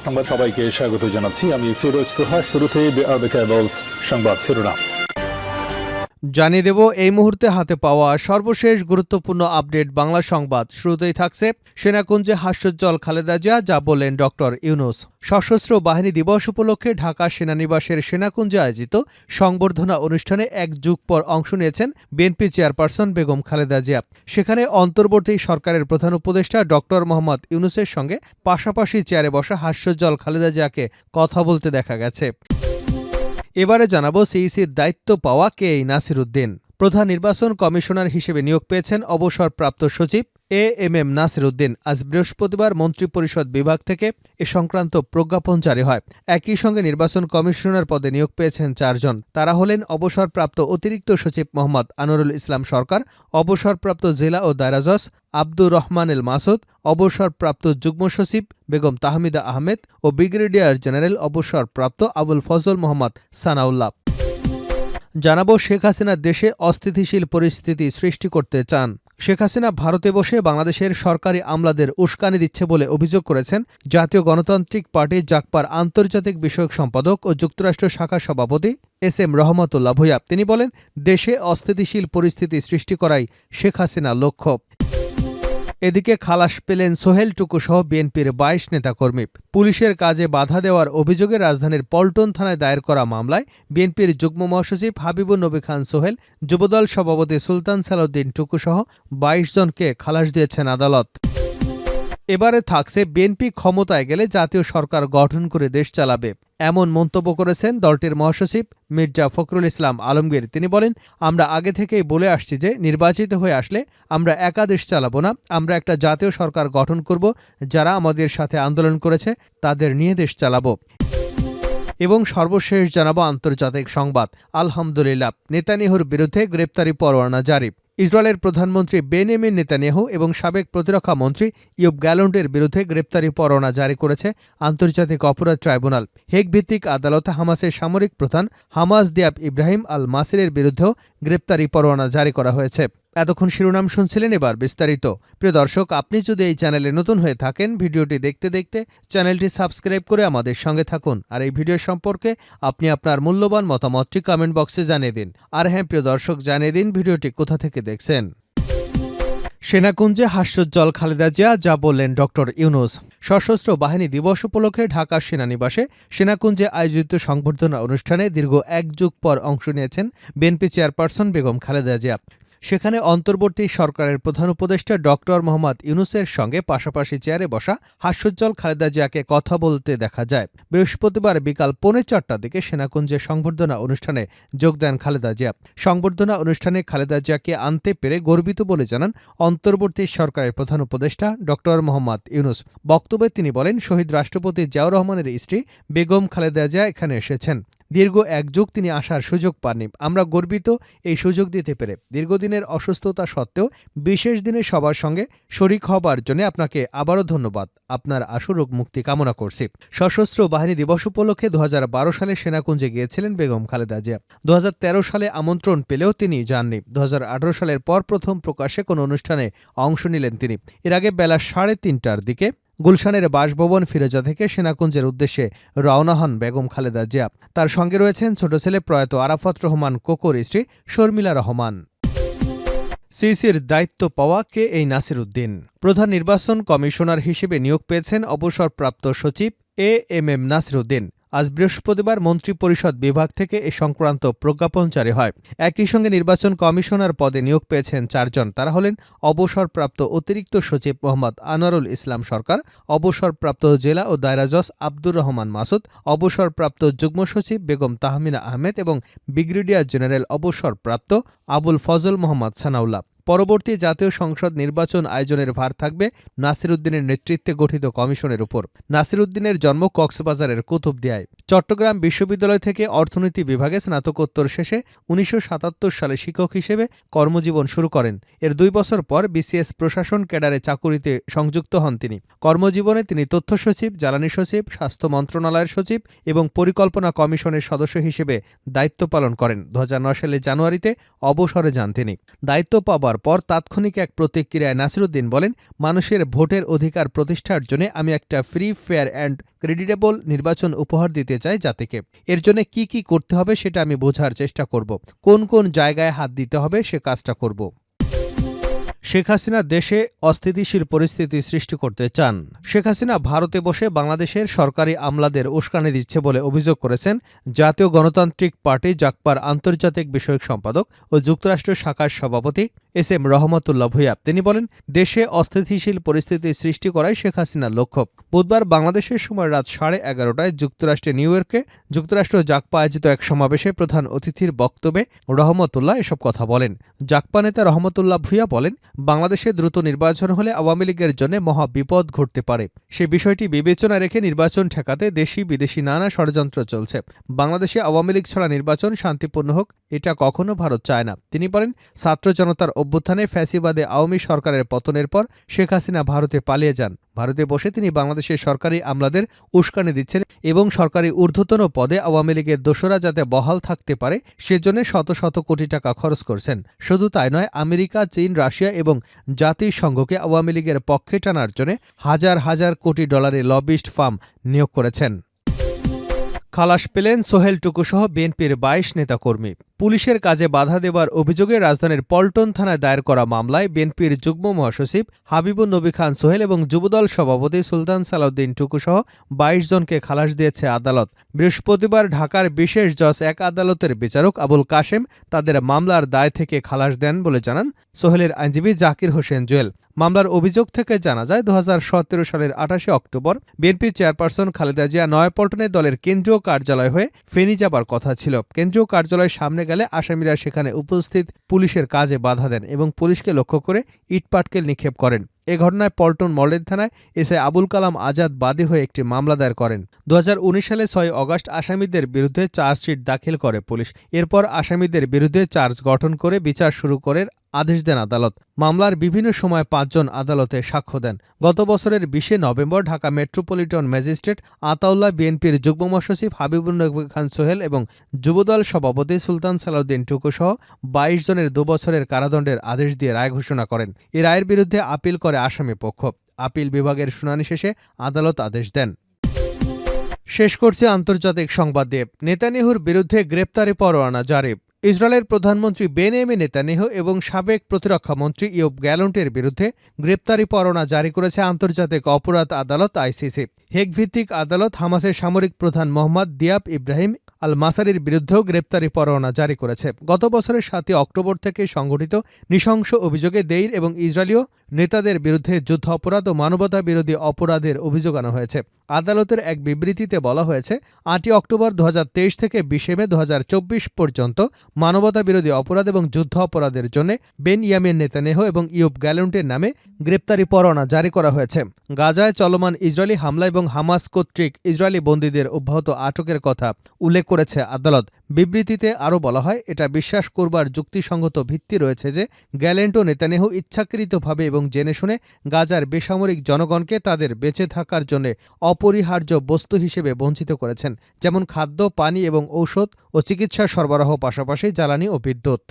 সংবাদ সবাইকে স্বাগত জানাচ্ছি। আমি ফিরোজ তোহা। শুরুতে সংবাদ শিরোনাম জানিয়ে দেব এই মুহূর্তে হাতে পাওয়া সর্বশেষ গুরুত্বপূর্ণ আপডেট বাংলা সংবাদ। শুরুতেই থাকছে সেনাকুঞ্জে হাস্যোজ্জ্বল খালেদা জিয়া যা বললেন ডক্টর ইউনূস। সশস্ত্র বাহিনী দিবস উপলক্ষে ঢাকা সেনানিবাসের সেনাকুঞ্জে আয়োজিত সংবর্ধনা অনুষ্ঠানে এক যুগ পর অংশ নিয়েছেন বিএনপি চেয়ারপারসন বেগম খালেদা জিয়া। সেখানে অন্তর্বর্তী সরকারের প্রধান উপদেষ্টা ডক্টর মোহাম্মদ ইউনূসের সঙ্গে পাশাপাশি চেয়ারে বসা হাস্যোজ্জ্বল খালেদা জিয়াকে কথা বলতে দেখা গেছে। এবারে জানাবো সিইসির দায়িত্ব পাওয়া কেই নাসির উদ্দিন। প্রধান নির্বাচন কমিশনার হিসেবে নিয়োগ পেয়েছেন অবসরপ্রাপ্ত সচিব এএমএম নাসির উদ্দিন। আজ বৃহস্পতিবার মন্ত্রিপরিষদ বিভাগ থেকে এ সংক্রান্ত প্রজ্ঞাপন জারি হয়। একই সঙ্গে নির্বাচন কমিশনার পদে নিয়োগ পেয়েছেন 4 জন। তারা হলেন অবসরপ্রাপ্ত অতিরিক্ত সচিব মোহাম্মদ আনোয়ারুল ইসলাম সরকার, অবসরপ্রাপ্ত জেলা ও দায়রা জজ আব্দুর রহমান এল মাসুদ, অবসরপ্রাপ্ত যুগ্ম সচিব বেগম তাহমিদা আহমেদ ও ব্রিগেডিয়ার জেনারেল অবসরপ্রাপ্ত আবুল ফজল মোহাম্মদ সানাউল্লাহ। জানাবো শেখ হাসিনা দেশে অস্থিতিশীল পরিস্থিতি সৃষ্টি করতে চান। শেখ হাসিনা ভারতে বসে বাংলাদেশের সরকারি আমলাদের উস্কানি দিচ্ছে বলে অভিযোগ করেছেন জাতীয় গণতান্ত্রিক পার্টি জাগপার আন্তর্জাতিক বিষয়ক সম্পাদক ও যুক্তরাষ্ট্র শাখার সভাপতি এস.এম. রহমতুল্লাহ ভূঁইয়া। তিনি বলেন, দেশে অস্থিতিশীল পরিস্থিতি সৃষ্টি করাই শেখ হাসিনার লক্ষ্য। এদিকে খালাস পেলেন সোহেল টুকুসহ বিএনপির 22 নেতাকর্মী। পুলিশের কাজে বাধা দেওয়ার অভিযোগে রাজধানীর পল্টন থানায় দায়ের করা মামলায় বিএনপির যুগ্ম মহাসচিব হাবিবুন নবী খান সোহেল, যুবদল সভাপতি সুলতান সালাউদ্দিন টুকুসহ 22 জনকে খালাস দিয়েছেন আদালত। এবারে থাকছে বিএনপি ক্ষমতায় গেলে জাতীয় সরকার গঠন করে দেশ চালাবে, এমন মন্তব্য করেছেন দলটির মহাসচিব মির্জা ফখরুল ইসলাম আলমগীর। তিনি বলেন, আমরা আগে থেকেই বলে আসছি যে নির্বাচিত হয়ে আসলে আমরা একা দেশ চালাবো না, আমরা একটা জাতীয় সরকার গঠন করব, যারা আমাদের সাথে আন্দোলন করেছে তাদের নিয়ে দেশ চালাবো। এবং সর্বশেষ জানাবো আন্তর্জাতিক সংবাদ। আলহামদুলিল্লাহ, নেতানিয়াহুর বিরুদ্ধে গ্রেপ্তারি পরোয়ানা জারি। ইসরায়েলের প্রধানমন্ত্রী বেনিয়ামিন নেতানিয়াহু এবং সাবেক প্রতিরক্ষা মন্ত্রী ইয়োব গ্যালন্টের বিরুদ্ধে গ্রেপ্তারি পরোয়ানা জারি করেছে আন্তর্জাতিক অপরাধ ট্রাইব্যুনাল। হেগ ভিত্তিক আদালতে হামাসের সামরিক প্রধান হামাস দিয়াব ইব্রাহিম আল মাসিরের বিরুদ্ধেও গ্রেপ্তারি পরোয়ানা জারি করা হয়েছে। এতক্ষণ শিরোনাম শুনছিলেন, এবার বিস্তারিত। প্রিয় দর্শক, আপনি যদি এই চ্যানেলে নতুন হয়ে থাকেন, ভিডিওটি দেখতে দেখতে চ্যানেলটি সাবস্ক্রাইব করে আমাদের সঙ্গে থাকুন। আর এই ভিডিও সম্পর্কে আপনি আপনার মূল্যবান মতামতটি কমেন্ট বক্সে জানিয়ে দিন। আর হ্যাঁ প্রিয় দর্শক, জানিয়ে দিন ভিডিওটি কোথা থেকে দেখছেন। সেনাকুঞ্জে হাস্যোজ্জ্বল খালেদা জিয়া যা বললেন ডক্টর ইউনূস। সশস্ত্র বাহিনী দিবস উপলক্ষে ঢাকা সেনানিবাসে সেনাকুঞ্জে আয়োজিত সংবর্ধনা অনুষ্ঠানে দীর্ঘ এক যুগ পর অংশ নিয়েছেন বিএনপি চেয়ারপারসন বেগম খালেদা জিয়া। সেখানে অন্তর্বর্তী সরকারের প্রধান উপদেষ্টা ডক্টর মোহাম্মদ ইউনূসের সঙ্গে পাশাপাশি চেয়ারে বসা হাস্যোজ্জ্বল খালেদা জিয়াকে কথা বলতে দেখা যায়। বৃহস্পতিবার বিকাল 3:45টার দিকে সেনাকুঞ্জে সংবর্ধনা অনুষ্ঠানে যোগ দেন খালেদা জিয়া। সংবর্ধনা অনুষ্ঠানে খালেদা জিয়াকে আনতে পেরে গর্বিত বলে জানান অন্তর্বর্তী সরকারের প্রধান উপদেষ্টা ডক্টর মোহাম্মদ ইউনূস। বক্তব্যে তিনি বলেন, শহীদ রাষ্ট্রপতি জিয়াউর রহমানের স্ত্রী বেগম খালেদা জিয়া এখানে এসেছেন। দীর্ঘ এক যুগ তিনি আসার সুযোগ পাননি। আমরা গর্বিত এই সুযোগ দিতে পেরে। দীর্ঘদিনের অসুস্থতা সত্ত্বেও বিশেষ দিনে সবার সঙ্গে শরিক হবার জন্য আপনাকে আবারও ধন্যবাদ। আপনার আশু রোগ মুক্তি কামনা করছি। সশস্ত্র বাহিনী দিবস উপলক্ষে 2012 সালে সেনাকুঞ্জে গিয়েছিলেন বেগম খালেদা জিয়া। 2013 সালে আমন্ত্রণ পেলেও তিনি যাননি। 2018 সালের পর প্রথম প্রকাশ্যে কোনো অনুষ্ঠানে অংশ নিলেন তিনি। এর আগে বেলা 3:30টার দিকে গুলশানের বাসভবন ফিরোজা থেকে সেনাকুঞ্জের উদ্দেশ্যে রওনা হন বেগম খালেদা জিয়া। তার সঙ্গে রয়েছেন ছোট ছেলে প্রয়াত আরাফাত রহমান কোকোর স্ত্রী শর্মিলা রহমান। সিইসির দায়িত্ব পাওয়া কেই নাসির উদ্দিন। প্রধান নির্বাচন কমিশনার হিসেবে নিয়োগ পেয়েছেন অবসরপ্রাপ্ত সচিব এএমএম নাসির উদ্দিন। আজ বৃহস্পতিবার মন্ত্রিপরিষদ বিভাগ থেকে এ সংক্রান্ত প্রজ্ঞাপন জারি হয়। একই সঙ্গে নির্বাচন কমিশনার পদে নিয়োগ পেয়েছেন 4 জন। তারা হলেন অবসরপ্রাপ্ত অতিরিক্ত সচিব মোহাম্মদ আনোয়ারুল ইসলাম সরকার, অবসরপ্রাপ্ত জেলা ও দায়রা জজ আব্দুর রহমান মাসুদ, অবসরপ্রাপ্ত যুগ্ম সচিব বেগম তাহমিনা আহমেদ এবং ব্রিগেডিয়ার জেনারেল অবসরপ্রাপ্ত আবুল ফজল মোহাম্মদ সানাউল্লাহ। পরবর্তী জাতীয় সংসদ নির্বাচন আয়োজনের ভার থাকবে নাসির উদ্দিনের নেতৃত্বে গঠিত কমিশনের উপর। নাসির উদ্দিনের জন্ম কক্সবাজারের কুতুবদিয়ায়। চট্টগ্রাম বিশ্ববিদ্যালয় থেকে অর্থনীতি বিভাগে স্নাতকোত্তর শেষে 1977 সালে শিক্ষক হিসেবে কর্মজীবন শুরু করেন। এর 2 বছর পর বিসিএস প্রশাসন ক্যাডারে চাকুরিতে সংযুক্ত হন তিনি। কর্মজীবনে তিনি তথ্য সচিব, জ্বালানি সচিব, স্বাস্থ্য মন্ত্রণালয়ের সচিব এবং পরিকল্পনা কমিশনের সদস্য হিসেবে দায়িত্ব পালন করেন। 2009 সালের জানুয়ারিতে অবসরে যান তিনি। দায়িত্ব পাবার পর তাৎক্ষণিক এক প্রতিক্রিয়ায় নাসিরুদ্দিন বলেন, মানুষের ভোটের অধিকার প্রতিষ্ঠার জন্য আমি একটা ফ্রি, ফেয়ার অ্যান্ড ক্রেডিটেবল নির্বাচন উপহার দিতে চাই জাতিকে। এর জন্য কি কি করতে হবে সেটা আমি বোঝার চেষ্টা করব। কোন কোন জায়গায় হাত দিতে হবে সে কাজটা করব। শেখ হাসিনা দেশে অস্থিতিশীল পরিস্থিতি সৃষ্টি করতে চান। শেখ হাসিনা ভারতে বসে বাংলাদেশের সরকারি আমলাদের উস্কানি দিচ্ছে বলে অভিযোগ করেছেন জাতীয় গণতান্ত্রিক পার্টি জাগপার আন্তর্জাতিক বিষয়ক সম্পাদক ও যুক্তরাষ্ট্র শাখার সভাপতি এস এম রহমতুল্লাহ ভূঁইয়া। তিনি বলেন, দেশে অস্থিতিশীল পরিস্থিতি সৃষ্টি করাই শেখ হাসিনার লক্ষ্য। বুধবার বাংলাদেশের সময় রাত 11:30টায় যুক্তরাষ্ট্রের নিউ ইয়র্কে যুক্তরাষ্ট্র জাগপা আয়োজিত এক সমাবেশে প্রধান অতিথির বক্তব্যে রহমতুল্লাহ এসব কথা বলেন। জাগপা নেতা রহমতুল্লাহ ভূঁইয়া বলেন, বাংলাদেশে দ্রুত নির্বাচন হলে আওয়ামী লীগের জন্য মহা বিপদ ঘটতে পারে। সে বিষয়টি বিবেচনা রেখে নির্বাচন ঠেকাতে দেশি বিদেশি নানা ষড়যন্ত্র চলছে। বাংলাদেশে আওয়ামী লীগ ছাড়া নির্বাচন শান্তিপূর্ণ হোক, এটা কখনো ভারত চায় না। তিনি বলেন, ছাত্র জনতার অভ্যুত্থানে ফ্যাসিবাদে আওয়ামী সরকারের পতনের পর শেখ হাসিনা ভারতে পালিয়ে যান। ভারতে বসে তিনি বাংলাদেশের সরকারি আমলাদের উস্কানি দিচ্ছেন এবং সরকারি ঊর্ধ্বতন পদে আওয়ামী লীগের দোসরা যাতে বহাল থাকতে পারে সেজন্য শত শত কোটি টাকা খরচ করছেন। শুধু তাই নয়, আমেরিকা, চীন, রাশিয়া এবং জাতিসংঘকে আওয়ামী লীগের পক্ষে টানার জন্য হাজার হাজার কোটি ডলারের লবিস্ট ফার্ম নিয়োগ করেছেন। খালাস পেলেন সোহেল টুকুসহ বিএনপির 22 নেতাকর্মী। পুলিশের কাজে বাধা দেওয়ার অভিযোগে রাজধানীর পল্টন থানায় দায়ের করা মামলায় বিএনপির যুগ্ম মহাসচিব হাবিবুন নবী খান সোহেল এবং যুবদল সভাপতি সুলতান সালাউদ্দিন টুকুসহ 22 জনকে খালাস দিয়েছে আদালত। বৃহস্পতিবার ঢাকার বিশেষ জজ 1 আদালতের বিচারক আবুল কাশেম তাদের মামলার দায় থেকে খালাস দেন বলে জানান সোহেলের আইনজীবী জাকির হোসেন জুয়েল। মামলার অভিযোগ থেকে জানা যায়, 2017 সালের 28 October BNP chairperson Khaleda Zia নয়াপল্টনে দলের কেন্দ্রীয় কার্যালয় হয়ে ফেনী যাবার কথা ছিল। কেন্দ্রীয় কার্যালয়ের সামনে গেলে আসামিরা সেখানে উপস্থিত পুলিশের কাজে বাধা দেন এবং পুলিশকে লক্ষ্য করে ইটপাটকেল নিক্ষেপ করেন। এ ঘটনায় পল্টন মডেল থানায় এসআই আবুল কালাম আজাদ বাদী হয়ে একটি মামলা দায়ের করেন। 2019 সালে 6 অগস্ট আসামিদের বিরুদ্ধে চার্জশিট দাখিল করে পুলিশ। এরপর আসামিদের বিরুদ্ধে চার্জ গঠন করে বিচার শুরু করে আদেশ দেন আদালত। মামলার বিভিন্ন সময় 5 জন আদালতে সাক্ষ্য দেন। গত বছরের 20 November Dhaka metropolitan magistrate Ataullah বিএনপির যুগ্ম মহাসচিব হাবিবুন নবী খান সোহেল এবং যুবদল সভাপতি সুলতান সালাউদ্দিন টুকুসহ 22 জনের 2 বছরের কারাদণ্ডের আদেশ দিয়ে রায় ঘোষণা করেন। এই রায়ের বিরুদ্ধে আপিল করে আসামি পক্ষ। আপিল বিভাগের শুনানি শেষে আদালত আদেশ দেন। শেষ করছে আন্তর্জাতিক সংবাদ দিয়ে। নেতানিয়াহুর বিরুদ্ধে গ্রেপ্তারি পরোয়ানা জারি। ইসরায়েলের প্রধানমন্ত্রী বেনিয়ামিন নেতানিয়াহু এবং সাবেক প্রতিরক্ষামন্ত্রী ইয়োব গ্যালন্টের বিরুদ্ধে গ্রেপ্তারি পরোয়ানা জারি করেছে আন্তর্জাতিক অপরাধ আদালত আইসিসি। হেগ ভিত্তিক আদালত হামাসের সামরিক প্রধান মোহাম্মদ দিয়াব ইব্রাহিম আল মাসারির বিরুদ্ধেও গ্রেপ্তারি পরোয়ানা জারি করেছে। গত বছরের 7 অক্টোবর থেকে সংঘটিত নৃশংস অভিযোগে দেইর এবং ইসরায়েলীয় নেতাদের বিরুদ্ধে যুদ্ধ অপরাধ ও মানবতা বিরোধী অপরাধের অভিযোগ আনা হয়েছে। আদালতের এক বিবৃতিতে বলা হয়েছে, 8 অক্টোবর 2023 থেকে 20 মে 2024 পর্যন্ত মানবতা বিরোধী অপরাধ এবং যুদ্ধ অপরাধের জন্য বেনিয়ামিন নেতানিয়াহু এবং ইয়োব গ্যালন্টের নামে গ্রেপ্তারি পরোয়ানা জারি করা হয়েছে। গাজায় চলমান ইসরায়েলি হামলা এবং হামাস কর্তৃক ইসরায়েলি বন্দীদের অব্যাহত আটকের কথা উল্লেখ করেছে আদালত। বিবৃতিতে আরও বলা হয়, এটা বিশ্বাস করবার যুক্তিসঙ্গত ভিত্তি রয়েছে যে গ্যালেন্ট ও নেতানিয়াহু ইচ্ছাকৃতভাবে এবং জেনে শুনে গাজার বেসামরিক জনগণকে তাদের বেঁচে থাকার জন্য অপরিহার্য বস্তু হিসেবে বঞ্চিত করেছেন, যেমন খাদ্য, পানি এবং ঔষধ ও চিকিৎসা সরবরাহ, পাশাপাশি জ্বালানি ও বিদ্যুৎ।